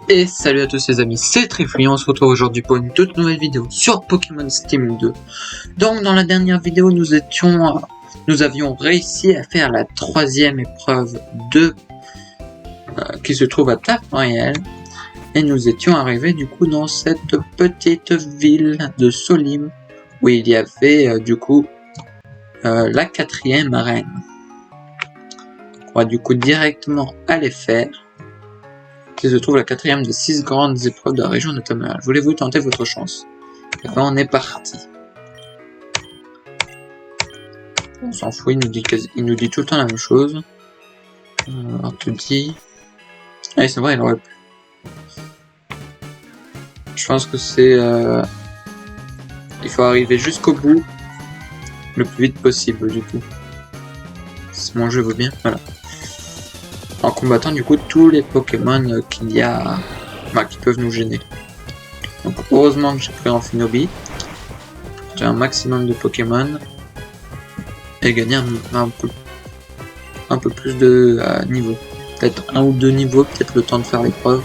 Et salut à tous les amis, c'est Trifouille, on se retrouve aujourd'hui pour une toute nouvelle vidéo sur Pokémon Steam 2. Donc dans la dernière vidéo nous avions réussi à faire la troisième épreuve qui se trouve à Taffrael. Et nous étions arrivés du coup dans cette petite ville de Solim où il y avait la quatrième arène. On va du coup directement aller faire, qui se trouve la quatrième des 6 grandes épreuves de la région de Taffrael. Voulez-vous tenter votre chance? Et ben on est parti. On s'en fout, il nous dit tout le temps la même chose. On te dit... Ah c'est vrai, il aurait pu. Je pense que c'est... Il faut arriver jusqu'au bout le plus vite possible du coup. Si mon jeu veut bien, voilà. En combattant du coup tous les Pokémon qu'il y a... qui peuvent nous gêner. Donc heureusement que j'ai pris Amphinobi. J'ai un maximum de Pokémon. Et gagner un peu plus de niveau. Peut-être 1 ou 2 niveaux, peut-être le temps de faire l'épreuve.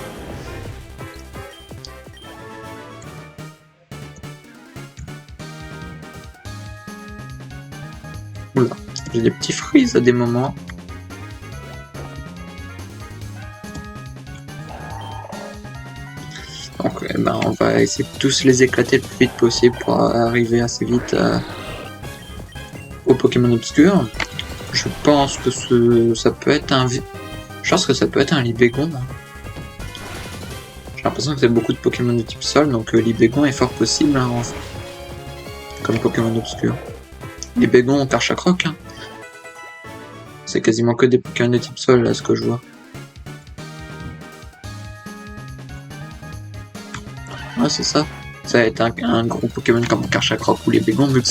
Oula, j'ai des petits freeze à des moments. Donc on va essayer de tous les éclater le plus vite possible pour arriver assez vite au Pokémon obscur. Je pense que ça peut être un... Je pense que ça peut être un Libégon. J'ai l'impression que c'est beaucoup de Pokémon de type sol, donc Libégon est fort possible comme Pokémon obscur. Libégon, Karchakroc. C'est quasiment que des Pokémon de type sol là, ce que je vois. Ouais, c'est ça. Ça va être un gros Pokémon comme Karchakroc ou Libégon, vu que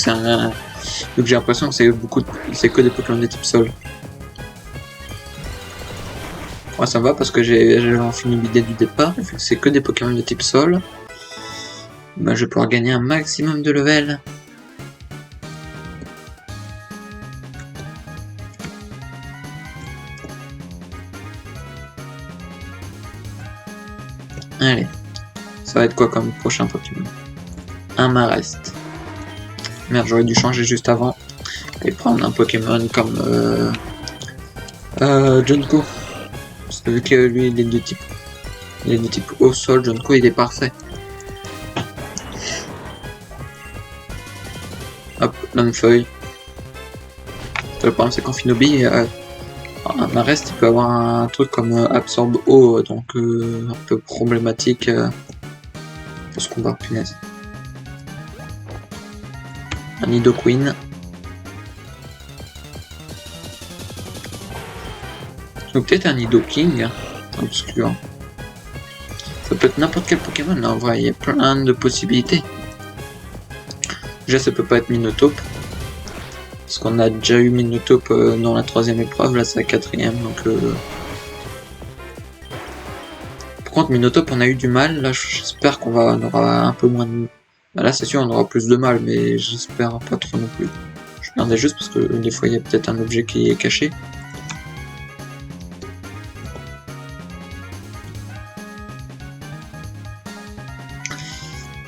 j'ai l'impression que c'est que des Pokémon de type sol. Ouais, ça va parce que j'ai fini l'idée du départ, vu que c'est que des Pokémon de type sol. Je vais pouvoir gagner un maximum de level. Allez. Ça va être quoi comme prochain Pokémon? Un Marest. Merde, j'aurais dû changer juste avant. Et prendre un Pokémon comme Junko. Parce que vu que lui il est de type au sol, Junko il est parfait. Hop, Lanfeuille. Le problème c'est qu'Amphinobi, un Marest il peut avoir un truc comme absorbe eau, donc un peu problématique pour ce combat, punaise. Un Nidoqueen. Ou peut-être un Nidoking obscur. Ça peut être n'importe quel Pokémon là en vrai, il y a plein de possibilités. Déjà ça peut pas être Minotaur. Parce qu'on a déjà eu Minotaur dans la troisième épreuve, là c'est la quatrième, donc par contre Minotaur on a eu du mal, là j'espère qu'on aura un peu moins de... Là c'est sûr on aura plus de mal, mais j'espère pas trop non plus. Je regardais juste parce que des fois il y a peut-être un objet qui est caché.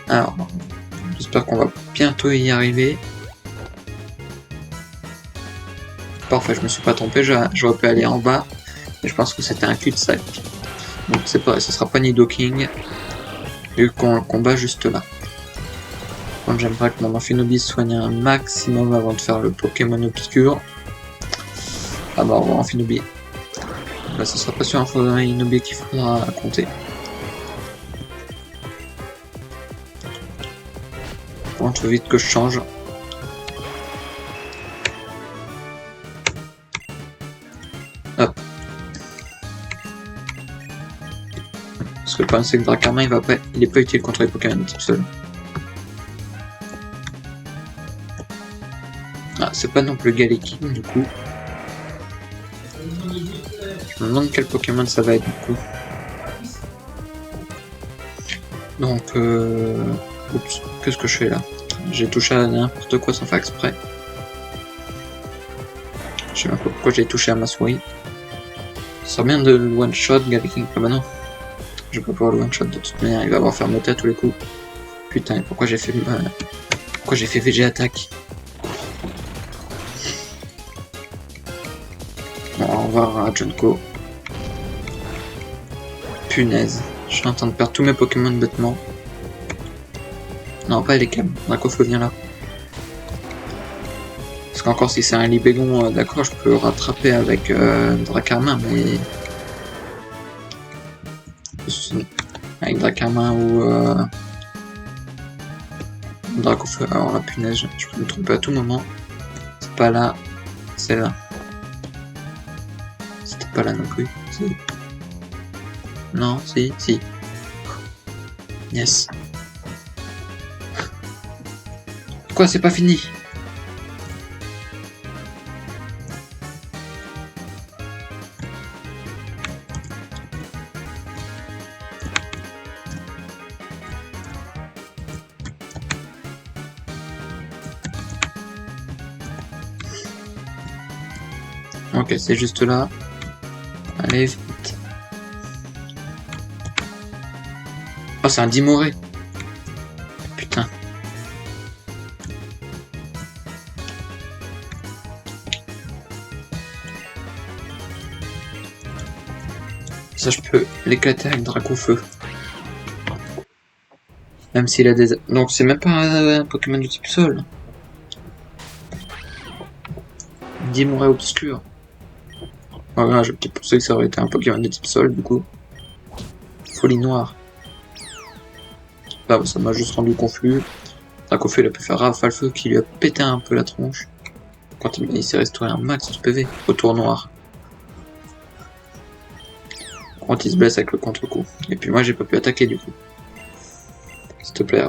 Alors, j'espère qu'on va bientôt y arriver. Parfait, je me suis pas trompé, j'aurais pu aller en bas, et je pense que c'était un cul-de-sac. Donc c'est pas, ce sera pas Nidoking, vu qu'on le combat juste là. Donc j'aimerais que mon Amphinobi soigne un maximum avant de faire le Pokémon obscur. Ah bah au revoir Amphinobi. Là ce sera pas sur Amphinobi qu'il faudra compter. Bon, il faut vite que je change. Hop. Parce que le problème c'est que Dracarmin il est pas utile contre les Pokémon de type sol. Ah, c'est pas non plus Galekin du coup. Je me demande quel Pokémon ça va être du coup. Donc oups, qu'est-ce que je fais là? J'ai touché à n'importe quoi sans faire exprès. Je sais même pas pourquoi j'ai touché à ma souris. Ça sert bien de one shot Galekin. Ah bah non. Je peux pouvoir le one shot de toute manière, il va avoir fermeté à tous les coups. Putain, pourquoi j'ai fait VG attaque? Bon, au revoir à Junko. Punaise, je suis en train de perdre tous mes Pokémon bêtement. Non, pas les câbles. Dracofeu, viens là. Parce qu'encore si c'est un Libégon, d'accord, je peux le rattraper avec Dracarmin, mais... Avec Dracarmin ou Dracofeu. Alors la punaise, je peux me tromper à tout moment. C'est pas là, c'est là. C'était pas là non plus. Si. Non, si. Yes. Quoi, c'est pas fini? Ok, c'est juste là. Allez, vite. Oh, c'est un Dimoré. Putain. Ça, je peux l'éclater avec Dracofeu. Même s'il a des... Donc, c'est même pas un Pokémon du type Sol. Dimoré obscur. Voilà, j'ai peut-être pensé que ça aurait été un Pokémon de type Sol, du coup. Folie noire. Là, ça m'a juste rendu confus. Dracofeu, il a pu faire rafale feu qui lui a pété un peu la tronche. Quand il s'est restauré un max de PV. Retour noir. Quand il se blesse avec le contre-coup. Et puis moi, j'ai pas pu attaquer, du coup. S'il te plaît,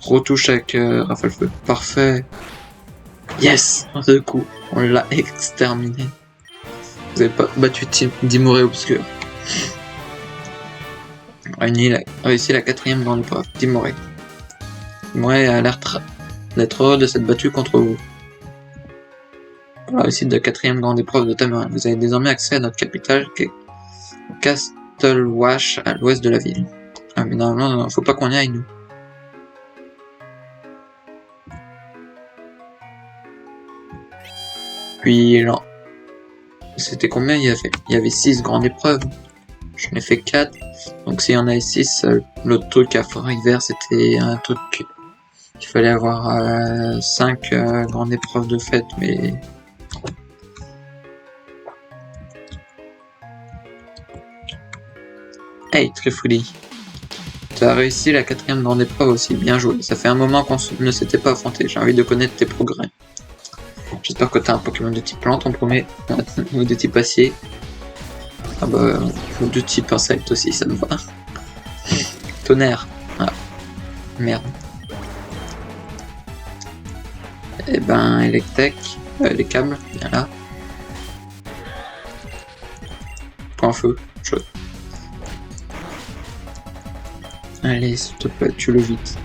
retouche avec rafale feu. Parfait. Yes! En 2 coups. On l'a exterminé. Vous avez pas battu Dimoré obscur. Il a réussi la 4ème grande épreuve. Dimoré. Dimoré a l'air d'être heureux de s'être battu contre vous. Pour la réussite de la 4ème grande épreuve de Tamarin, vous avez désormais accès à notre capitale qui est Castelwash à l'ouest de la ville. Ah mais normalement, faut pas qu'on y aille nous. Puis là, c'était combien il y avait? Il y avait 6 grandes épreuves. J'en ai fait 4. Donc s'il y en avait 6, l'autre truc à Fort-Hiver, c'était un truc qu'il fallait avoir 5 grandes épreuves de fête, mais... Hey, Trifouille. Tu as réussi la 4ème grande épreuve aussi, bien joué. Ça fait un moment qu'on ne s'était pas affronté, j'ai envie de connaître tes progrès. J'espère que tu as un Pokémon de type plante en premier, ou de type acier. Ah bah, ou de type insecte aussi, ça me va. Tonnerre. Ah, merde. Et ben, Electek, les câbles, bien là. Point feu, chaud. Allez, s'il te plaît, tue-le vite.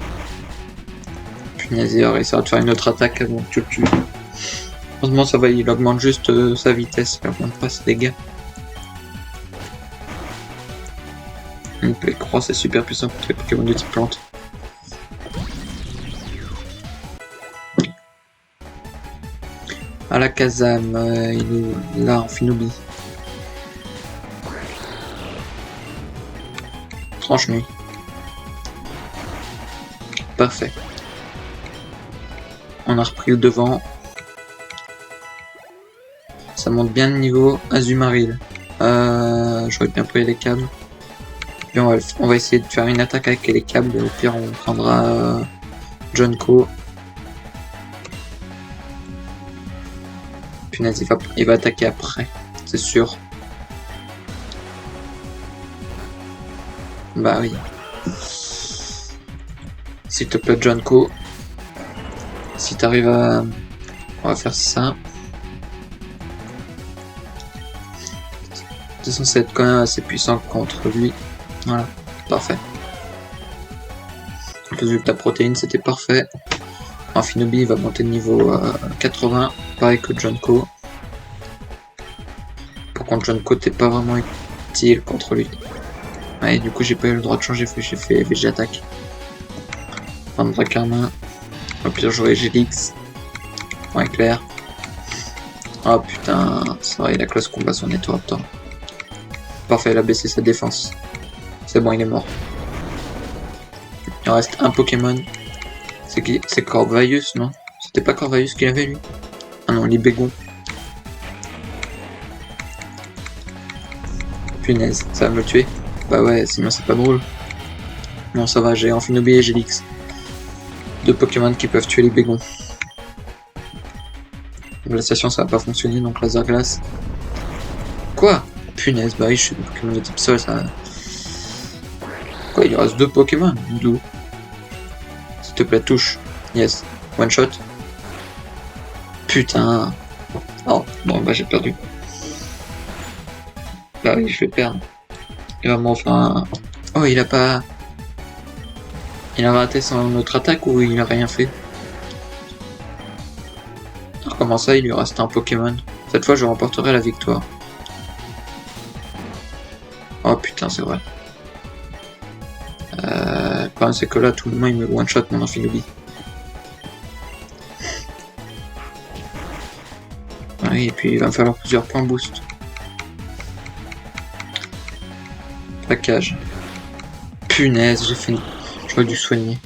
Punaise, il va réussir à te faire une autre attaque avant que tu le tues. Heureusement, ça va, il augmente juste sa vitesse, il augmente pas ses dégâts. Une plaie croix, c'est super puissant contre les Pokémon de type plante. Alakazam, il est là en Finoubi. Tranche-nuit. Parfait. On a repris le devant. Ça monte bien le niveau. Azumarill. J'aurais bien pris les câbles. Puis on va essayer de faire une attaque avec les câbles. Et au pire, on prendra Junko. Punaise, il va attaquer après. C'est sûr. Bah oui. S'il te plaît, Junko. Si t'arrives à... On va faire ça. C'est censé être quand même assez puissant contre lui. Voilà, parfait. En plus, vu que ta protéine, c'était parfait. Infinobi, il va monter de niveau 80. Pareil que Junko. Par contre, Junko, t'es pas vraiment utile contre lui. Ouais, du coup, j'ai pas eu le droit de changer, j'ai fait Végéattaque. Enfin, Dracarmin. Au pire, j'aurais Gélix. Point clair. Oh putain, c'est vrai, il a classe combat son Nettoraptor. Parfait, il a baissé sa défense. C'est bon, il est mort. Il reste un Pokémon. C'est qui? C'est Corvaius, non? C'était pas Corvaius qu'il avait, lui? Ah non, Libégon. Punaise, ça va me tuer. Bah ouais, sinon c'est pas drôle. Non, ça va, j'ai Amphinobi et Gélix. Deux Pokémon qui peuvent tuer les bégons. Glaciation, ça va pas fonctionner, donc laser glace. Quoi? Punaise, bah oui, je suis Pokémon de type sol, ça. Quoi, il reste deux Pokémon? D'où? S'il te plaît, touche. Yes. One shot. Putain. Oh, bon, bah j'ai perdu. Bah oui, je vais perdre. Il va m'en faire un... Oh, il a pas... Il a raté son autre attaque ou il a rien fait? Alors comment ça, il lui reste un Pokémon? Cette fois, je remporterai la victoire. Oh putain, c'est vrai. Le problème, c'est que là, tout le monde, il me one-shot mon Amphinobi. Oui, et puis il va me falloir plusieurs points boost. Plaquage. Punaise, j'ai fait... J'aurais dû soigner.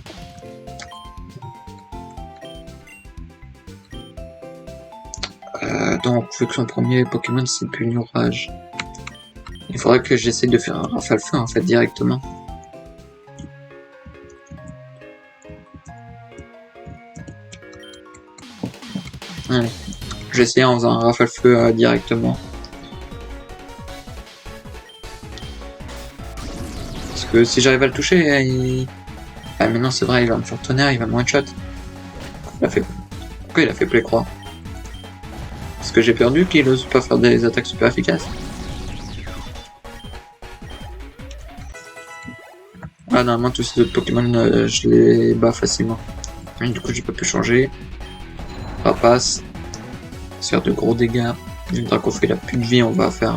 Donc, vu que son premier Pokémon c'est Punurage, il faudrait que j'essaie de faire un rafale feu en fait directement. Allez, j'essaie en faisant un rafale feu directement. Parce que si j'arrive à le toucher, il... Ah mais non c'est vrai, il va me faire tonnerre, il va me one-shot. Pourquoi il a fait play-croix? Parce que j'ai perdu qu'il ose pas faire des attaques super efficaces. Ah normalement tous ces autres Pokémon je les bats facilement. Et du coup j'ai pas pu changer. Rapace. Faire de gros dégâts. Le Dracofeu il a plus de vie, on va faire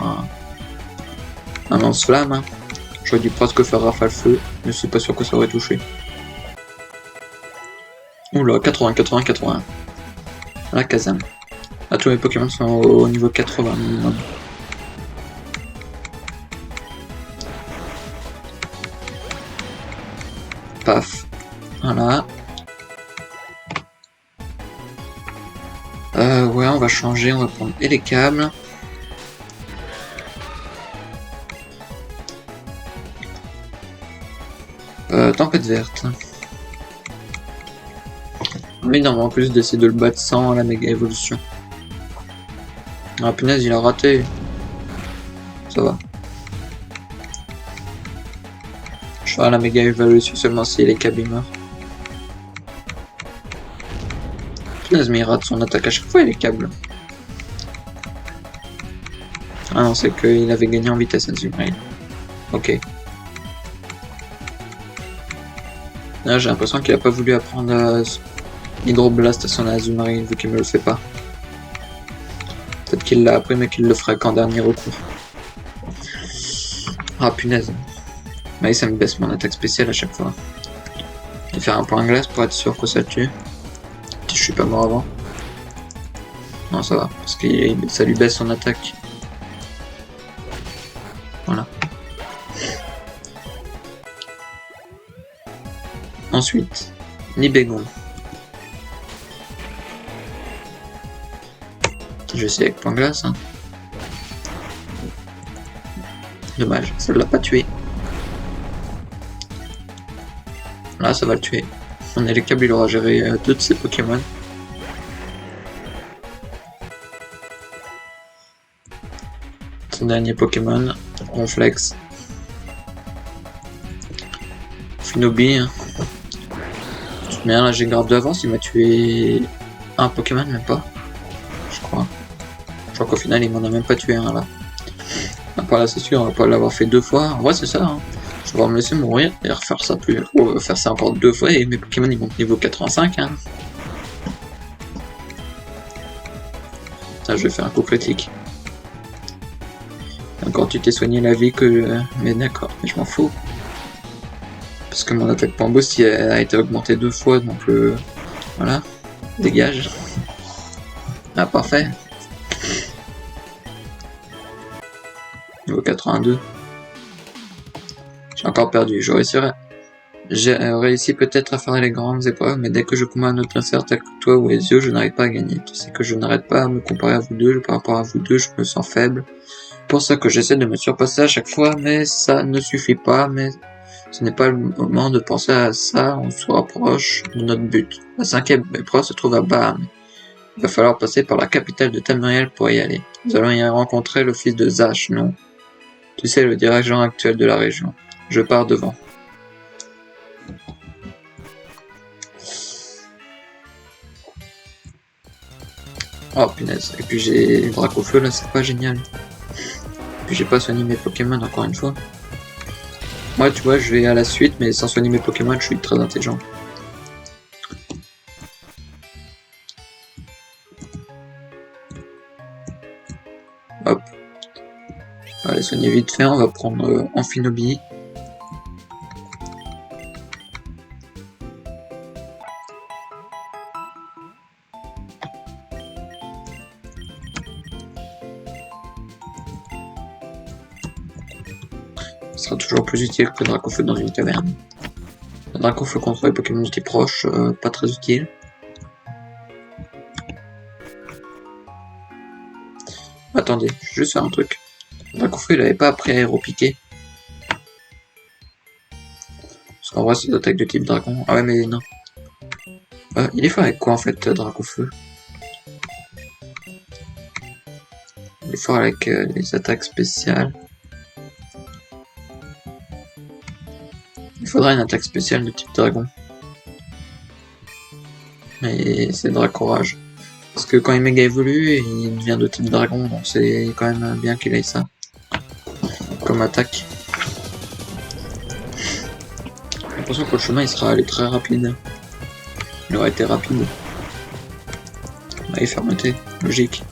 un lance-flamme. Hein. J'aurais dû presque faire rafale feu, mais c'est pas sûr que ça aurait touché. Oula, 80, 80, 80. La Kazam. Là tous mes Pokémon sont au niveau 80 minimum. Paf. Voilà. Ouais, on va changer, on va prendre et les câbles. Tempête verte. Oui, non, en plus d'essayer de le battre sans la méga évolution. Ah punaise, il a raté. Ça va. Je ferai la méga évolution seulement si les câbles meurent. Punaise, mais il rate son attaque à chaque fois, les câbles. Ah non, c'est qu'il avait gagné en vitesse Azumarill. Ok. Là, j'ai l'impression qu'il a pas voulu apprendre Hydroblast à son Azumarill vu qu'il me le fait pas. Peut-être qu'il l'a appris mais qu'il le fera qu'en dernier recours. Ah punaise. Mais ça me baisse mon attaque spéciale à chaque fois. Je vais faire un point glace pour être sûr que ça tue. Si je suis pas mort avant. Non ça va, parce que ça lui baisse son attaque. Voilà. Ensuite, Libégon. Je vais essayer avec point glace. Hein. Dommage, ça ne l'a pas tué. Là, ça va le tuer. On est les câbles, il aura géré deux de ses Pokémon. Son dernier Pokémon, Ronflex. Finobi. Hein. Mais là, j'ai garde d'avance, il m'a tué un Pokémon, même pas. Je crois. Je crois qu'au final, il m'en a même pas tué un là. Après là, c'est sûr, on va pas l'avoir fait deux fois. En vrai, c'est ça. Hein. Je vais me laisser mourir et refaire ça plus. Faire ça encore deux fois et mes Pokémon ils montent niveau 85. Hein. Ça, je vais faire un coup critique. Encore tu t'es soigné la vie que... Mais d'accord, mais je m'en fous. Parce que mon attaque point boost a été augmentée 2 fois, donc voilà. Dégage. Ah, parfait. Niveau 82. J'ai encore perdu. J'ai réussi peut-être à faire les grandes épreuves, mais dès que je combats un autre adversaire tel que toi ou Ezio, je n'arrive pas à gagner. Tu sais que je n'arrête pas à me comparer à vous deux. Par rapport à vous deux, je me sens faible. Pour ça que j'essaie de me surpasser à chaque fois, mais ça ne suffit pas. Mais ce n'est pas le moment de penser à ça. On se rapproche de notre but. La 5e épreuve se trouve à Bahamut. Il va falloir passer par la capitale de Tamriel pour y aller. Nous allons y rencontrer le fils de Zash, non? Tu sais, le dirigeant actuel de la région. Je pars devant. Oh punaise, et puis j'ai le drac au feu là, c'est pas génial. Et puis j'ai pas soigné mes Pokémon encore une fois. Moi tu vois, je vais à la suite, mais sans soigner mes Pokémon, je suis très intelligent. Hop. On va les soigner vite fait, on va prendre Amphinobie. Ce sera toujours plus utile que le Dracofeu dans une caverne. Le Dracofeu contre les Pokémon de type proche, pas très utile. Attendez, je vais juste faire un truc. Le Dracofeu il avait pas appris à aéropiquer. Parce qu'en vrai c'est des attaques de type dragon. Ah ouais mais non. Il est fort avec quoi en fait, Dracofeu? Il est fort avec les attaques spéciales. Il faudrait une attaque spéciale de type dragon. Mais c'est Dracorage. Parce que quand il méga évolue, il devient de type dragon, donc c'est quand même bien qu'il ait ça. Comme attaque. J'ai l'impression que le chemin il sera allé très rapide. Il aurait été rapide. Bah, il fermeté, logique.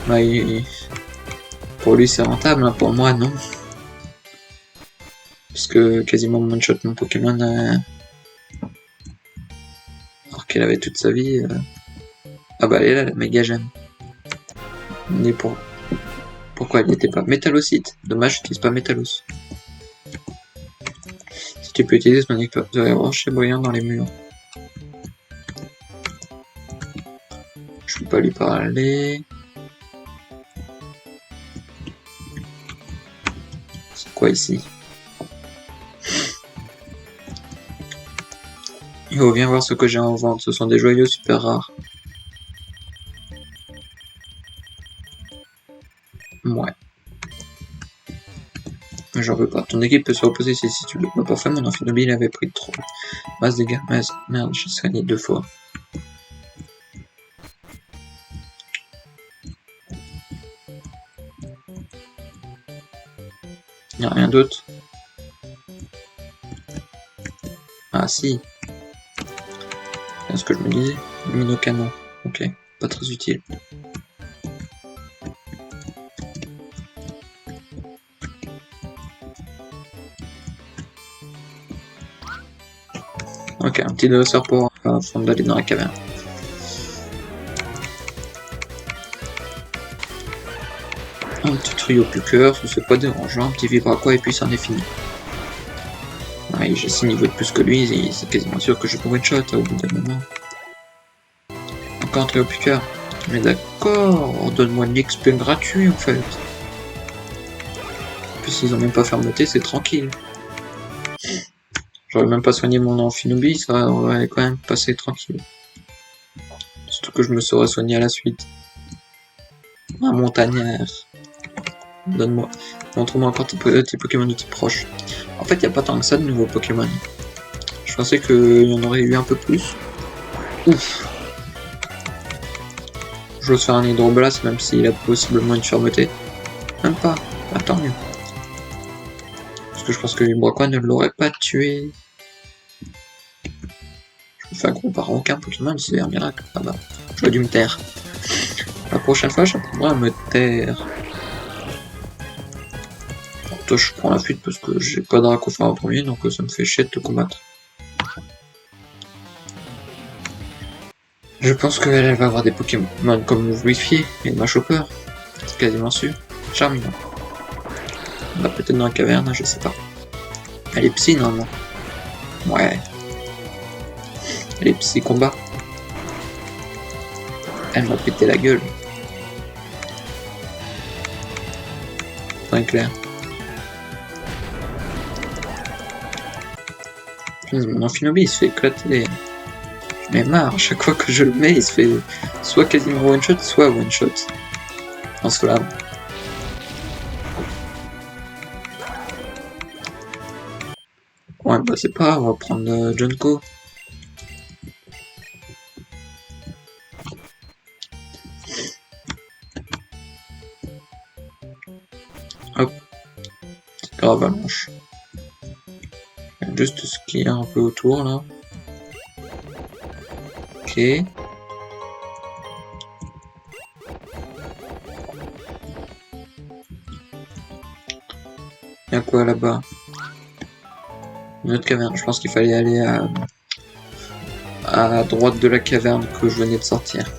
Bah, pour lui c'est rentable, hein, pour moi non. Parce que quasiment one-shot mon Pokémon alors qu'il avait toute sa vie. Ah bah elle est là, la méga gemme. Mais pourquoi elle n'était pas Métallocite? Dommage, j'utilise pas Métallos. Si tu peux utiliser ton équipement de rocher brillant dans les murs. Je peux pas lui parler. C'est quoi ici? Oh, viens voir ce que j'ai en vente, ce sont des joyaux super rares. Ouais. J'en veux pas. Ton équipe peut se reposer si tu le vois. Parfait, mon Amphinobie il avait pris trop. Masse dégâts. Merde, j'ai soigné 2 fois. Y'a rien d'autre. Ah si. C'est ce que je me disais. Luminocanon. Ok, pas très utile. Ok, un petit dresseur pour avant d'aller dans la caverne. Un petit trio plus cœur, c'est pas dérangeant, un petit vibraquois et puis c'en est fini. Ouais, j'ai 6 niveaux de plus que lui, et c'est quasiment sûr que je peux one-shot au bout d'un moment. Encore un trio plus cœur. Mais d'accord, donne-moi de l'XP gratuit en fait. Puis s'ils ont même pas fermeté, c'est tranquille. J'aurais même pas soigné mon Amphinobie, ça aurait quand même passé tranquille. Surtout que je me serais soigné à la suite. Un montagnard. Donne-moi. Montre-moi encore tes Pokémon de type proche. En fait, il n'y a pas tant que ça de nouveaux Pokémon. Je pensais qu'il y en aurait eu un peu plus. Ouf. J'ose faire un Hydroblast même s'il a possiblement une fermeté. Même pas. Ah, tant mieux. Parce que je pense que Vibraquois ne l'aurait pas tué. Je me fais accro par aucun Pokémon, c'est un miracle. Ah bah, j'aurais dû me taire. La prochaine fois, j'apprendrai à me taire. Toi, je prends la fuite parce que j'ai pas de Dracofeu en premier, donc ça me fait chier de te combattre. Je pense qu'elle va avoir des Pokémon comme Wi-Fi et Machopper. C'est quasiment sûr. Charmant. On va peut-être dans la caverne, je sais pas. Elle est psy normalement. Ouais. Elle est psy combat. Elle m'a pété la gueule. C'est clair. Mon Amphinobi il se fait éclater. J'en ai marre, à chaque fois que je le mets, il se fait soit quasiment one shot, soit one shot. En slam. Ouais, bah c'est pas grave, on va prendre Junko. Hop. C'est grave avalanche. Juste ce qu'il y a un peu autour là. Ok. Y'a quoi là-bas? Une autre caverne. Je pense qu'il fallait aller à droite de la caverne que je venais de sortir.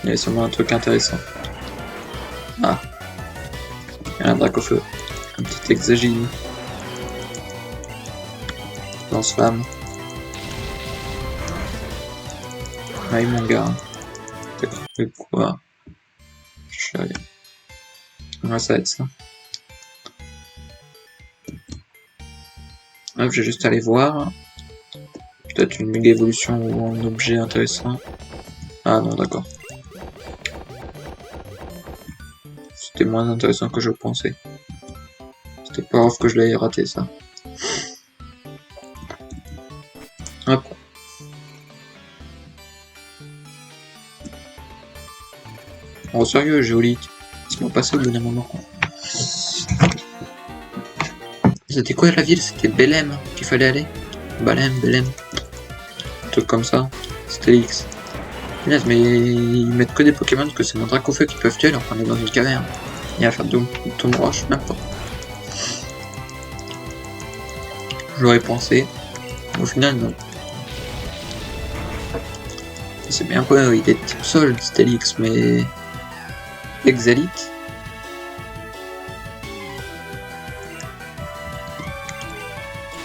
Il y avait sûrement un truc intéressant. Ah. Il y a un Dracofeu. Un petit Exagine. Lance-flamme. Aïe mon gars. T'as cru quoi? Chérie. Ouais, ça va être ça. Hop, j'ai juste allé voir. Peut-être une méga évolution ou un objet intéressant. Ah non, d'accord. C'était moins intéressant que je pensais. C'était pas grave que je l'ai raté ça. Hop. Oh sérieux, Géolite. Laisse-moi passer au bout d'un moment. C'était quoi la ville? C'était Belém qu'il fallait aller? Belém. Un truc comme ça. C'était X. Mais ils mettent que des Pokémon que c'est nos Dracofeu qui peuvent tuer alors qu'on est dans une caverne. Il va faire Tomb Rush, n'importe. J'aurais pensé. Au final, non. C'est bien quoi, il est type sol, Stelix, mais... Exalite.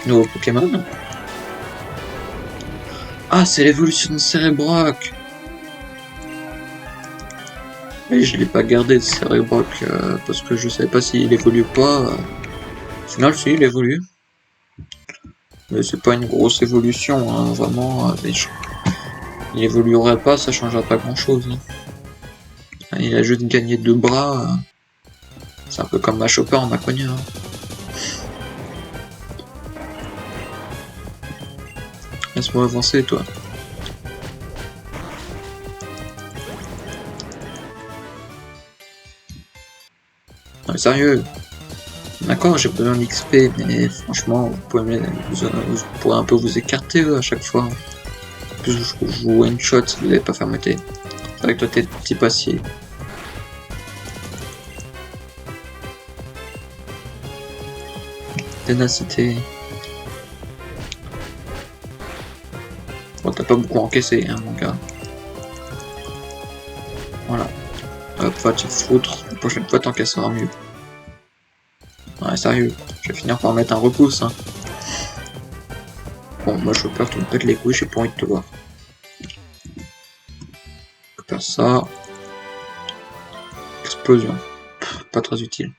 Nouveau Pokémon. Ah, c'est l'évolution de Cérébroc. Et je l'ai pas gardé de Cérébroc parce que je savais pas s'il évolue ou pas. Au final, si, il évolue. Mais c'est pas une grosse évolution, hein, vraiment. Il évoluerait pas, ça changerait pas grand chose. Hein. Il a juste gagné 2 bras. C'est un peu comme Machopper en Maconia. Hein. Laisse-moi avancer, toi. Non mais sérieux. D'accord, j'ai besoin d'XP, mais franchement, vous pourrez un peu vous écarter à chaque fois. En plus, je joue one shot si vous n'avez pas fermeté. C'est vrai que toi, t'es petit passier. Ténacité. Bon, t'as pas beaucoup encaissé, hein, mon gars. Voilà. Hop, va te foutre. La prochaine fois, t'encaisseras mieux. Ouais, sérieux. Je vais finir par mettre un repousse, hein. Bon, moi, je veux peur que tu me pètes les couilles, j'ai pas envie de te voir. Faire ça. Explosion. Pff, pas très utile.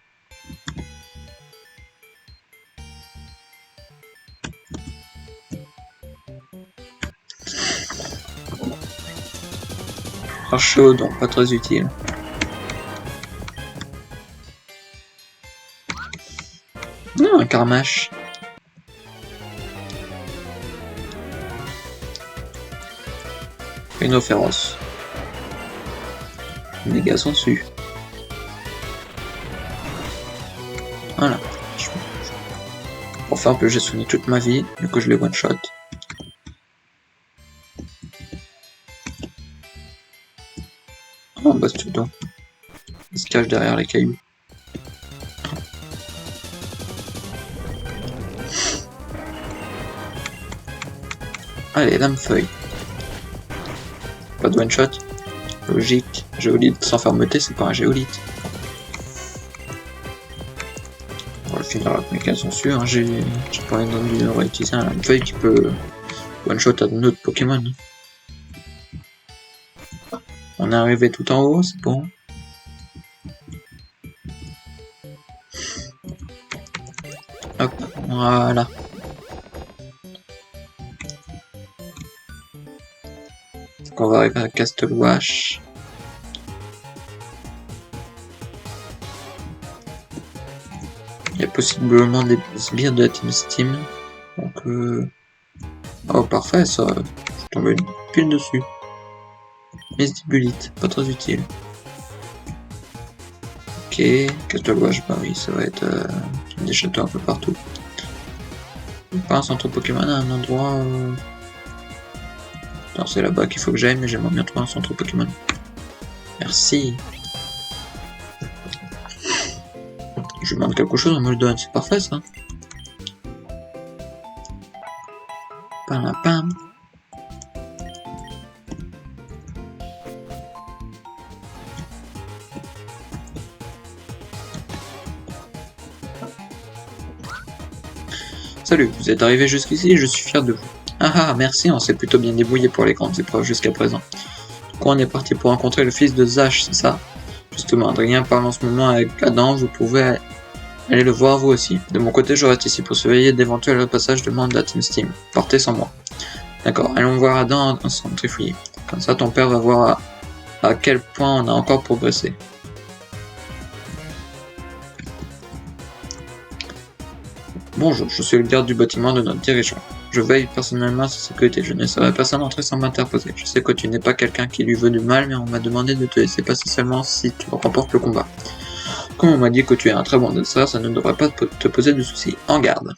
Chaud, donc pas très utile. Non, un Carmache. Une eau féroce. Les gars sont dessus. Voilà. Pour faire un peu, j'ai soigné toute ma vie, du coup je les one shot. Oh, Bastoudon. Il se cache derrière les cailloux. Allez, lame feuille. Pas de one shot. Logique. Géolite sans fermeté, c'est pas un géolite. On va le finir avec mes cases sont sûres. Hein. J'ai pas envie de réutiliser un lame feuille qui peut one shot à notre Pokémon. On est arrivé tout en haut, c'est bon. Hop, voilà. Donc on va arriver à Castlewash. Il y a possiblement des sbires de la Team Steam. Donc oh parfait ça, je tombe une pile dessus. Mesdibulite, pas très utile. Ok, Castlewash, bah oui, ça va être des châteaux un peu partout. Pas un centre Pokémon à un endroit... Non, c'est là-bas qu'il faut que j'aille, mais j'aimerais bien trouver un centre Pokémon. Merci. Je lui demande quelque chose, on me le donne, c'est parfait ça. Pam. Salut, vous êtes arrivé jusqu'ici et je suis fier de vous. Ah merci, on s'est plutôt bien débrouillé pour les grandes épreuves jusqu'à présent. Du coup, on est parti pour rencontrer le fils de Zash, c'est ça? Justement, Adrien parle en ce moment avec Adam, vous pouvez aller le voir vous aussi. De mon côté, je reste ici pour surveiller d'éventuels passages de membres de la Team Steam. Partez sans moi. D'accord, allons voir Adam en centrifouiller. Comme ça, ton père va voir à quel point on a encore progressé. Bonjour, je suis le garde du bâtiment de notre dirigeant. Je veille personnellement à sa sécurité, je ne laisserai personne entrer sans m'interposer. Je sais que tu n'es pas quelqu'un qui lui veut du mal, mais on m'a demandé de te laisser passer seulement si tu remportes le combat. Comme on m'a dit que tu es un très bon dresseur, ça ne devrait pas te poser de soucis. En garde.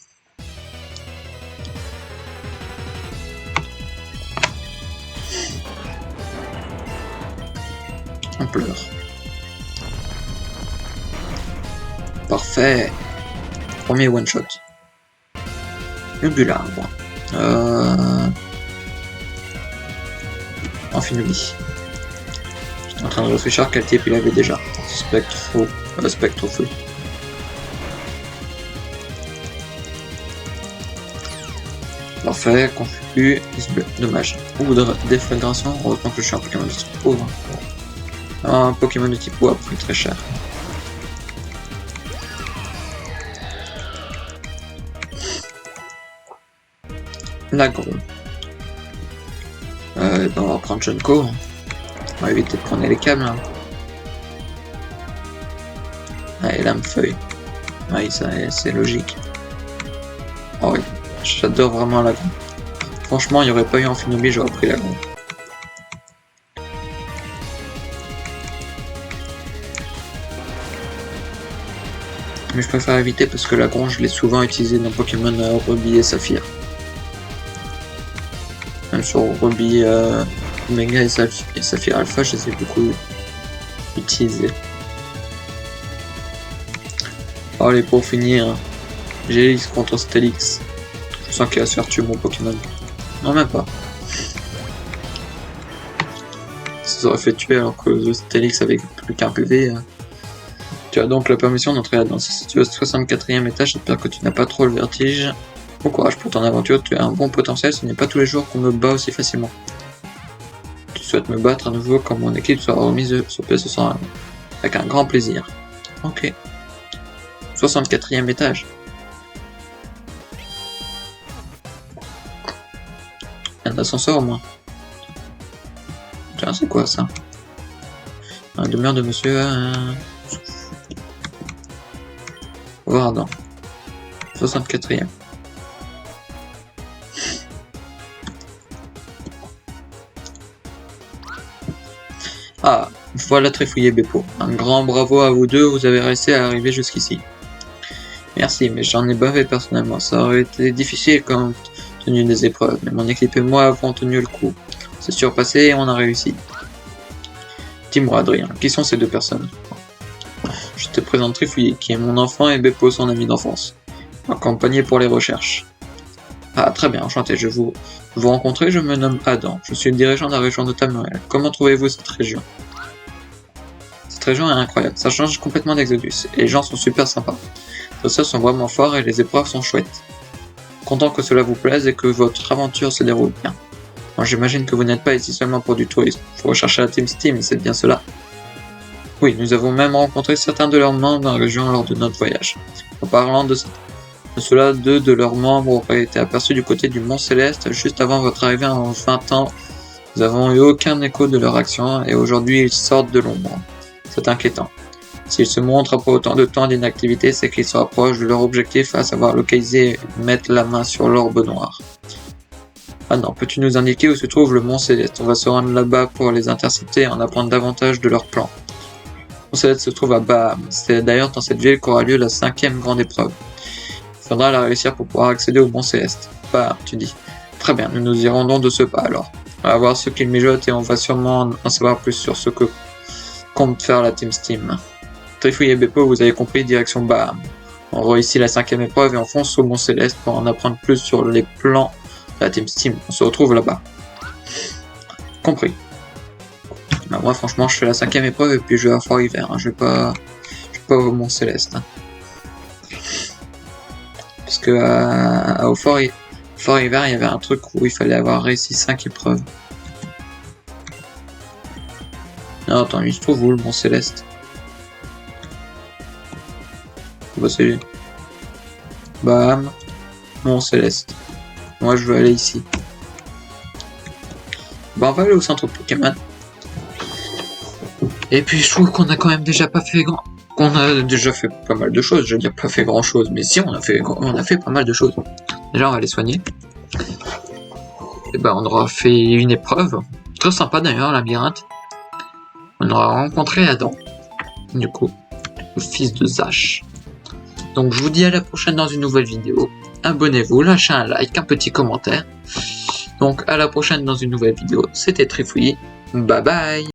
On pleure. Parfait. Premier one shot. Le Bularbre. Amphinobie. J'étais en train de réfléchir quel type il avait déjà. Spectre-feu. Parfait, confus, dommage. Ou de déflagration, heureusement que je suis un Pokémon de type pauvre. Un Pokémon de type eau a pris très cher. L'agro. On va prendre Junko. On va éviter de prendre les câbles. Hein. Allez, lame feuille. Oui, ça c'est logique. Oh oui, j'adore vraiment l'agro. Franchement, il n'y aurait pas eu Amphinobie, j'aurais pris l'agro. Mais je préfère éviter parce que l'agro, je l'ai souvent utilisé dans Pokémon Ruby et Saphir. Même sur Ruby Omega et Saphir Alpha, je les ai beaucoup utilisés. Allez, pour finir, Gélix contre Steelix. Je sens qu'il va se faire tuer mon Pokémon. Non, même pas. Ça aurait fait tuer alors que le Steelix avait plus qu'un PV. Tu as donc la permission d'entrer là-dedans. Si tu es au 64e étage, j'espère que tu n'as pas trop le vertige. Bon courage pour ton aventure, tu as un bon potentiel, ce n'est pas tous les jours qu'on me bat aussi facilement. Tu souhaites me battre à nouveau quand mon équipe sera remise sur pied ce soir. Avec un grand plaisir. Ok. 64e étage. Un ascenseur au moins. Tiens, c'est quoi ça? Un demeure de monsieur... Vardon. 64e. Ah, voilà Trifouillé Beppo. Un grand bravo à vous deux, vous avez réussi à arriver jusqu'ici. Merci, mais j'en ai bavé personnellement. Ça aurait été difficile compte tenu des épreuves, mais mon équipe et moi avons tenu le coup. On s'est surpassé et on a réussi. Dis-moi, Adrien, qui sont ces deux personnes? Je te présente Trifouillé, qui est mon enfant, et Beppo, son ami d'enfance. Accompagné pour les recherches. Ah, très bien, enchanté, je vous rencontrer, je me nomme Adam, je suis le dirigeant de la région de Tamriel. Comment trouvez-vous cette région? Cette région est incroyable, ça change complètement d'Exodus, et les gens sont super sympas. Les sorts sont vraiment forts et les épreuves sont chouettes. Content que cela vous plaise et que votre aventure se déroule bien. Bon, j'imagine que vous n'êtes pas ici seulement pour du tourisme, vous recherchez la Team Steam, c'est bien cela? Oui, nous avons même rencontré certains de leurs membres dans la région lors de notre voyage. En parlant de cela, 2 de leurs membres auraient été aperçus du côté du Mont Céleste juste avant votre arrivée en 20 ans. Nous n'avons eu aucun écho de leur action et aujourd'hui ils sortent de l'ombre. C'est inquiétant. S'ils se montrent après autant de temps d'inactivité, c'est qu'ils se rapprochent de leur objectif, à savoir localiser et mettre la main sur l'orbe noir. Ah non, peux-tu nous indiquer où se trouve le Mont Céleste? On va se rendre là-bas pour les intercepter et en apprendre davantage de leur plan. Le Mont Céleste se trouve à Bahamn. C'est d'ailleurs dans cette ville qu'aura lieu la 5e grande épreuve. Il faudra la réussir pour pouvoir accéder au Mont Céleste. Bahamn, tu dis. Très bien, nous nous y rendons de ce pas alors. On va voir ce qu'ils mijotent et on va sûrement en savoir plus sur ce que compte faire la Team Steam. Trifouille et Beppo, vous avez compris, direction Bahamn. On voit ici la 5e épreuve et on fonce au Mont Céleste pour en apprendre plus sur les plans de la Team Steam. On se retrouve là-bas. Compris. Bah, moi franchement je fais la 5e épreuve et puis je vais à Fort Hiver. Hein. Je vais pas au Mont Céleste. Hein. Parce que au Fort Hiver il y avait un truc où il fallait avoir réussi 5 épreuves. Non attends, il se trouve où le Mont Céleste? Bah c'est lui. Bam. Mont Céleste. Moi je veux aller ici. Bah on va aller au centre Pokémon. Et puis je trouve qu'on a quand même déjà pas fait grand... qu'on a déjà fait pas mal de choses. Je veux dire pas fait grand chose, mais si on a fait pas mal de choses. Déjà on va les soigner. Et bah on aura fait une épreuve. Très sympa d'ailleurs, labyrinthe. On aura rencontré Adam. Du coup, le fils de Zash. Donc je vous dis à la prochaine dans une nouvelle vidéo. Abonnez-vous, lâchez un like, un petit commentaire. Donc à la prochaine dans une nouvelle vidéo. C'était Trifouille. Bye bye.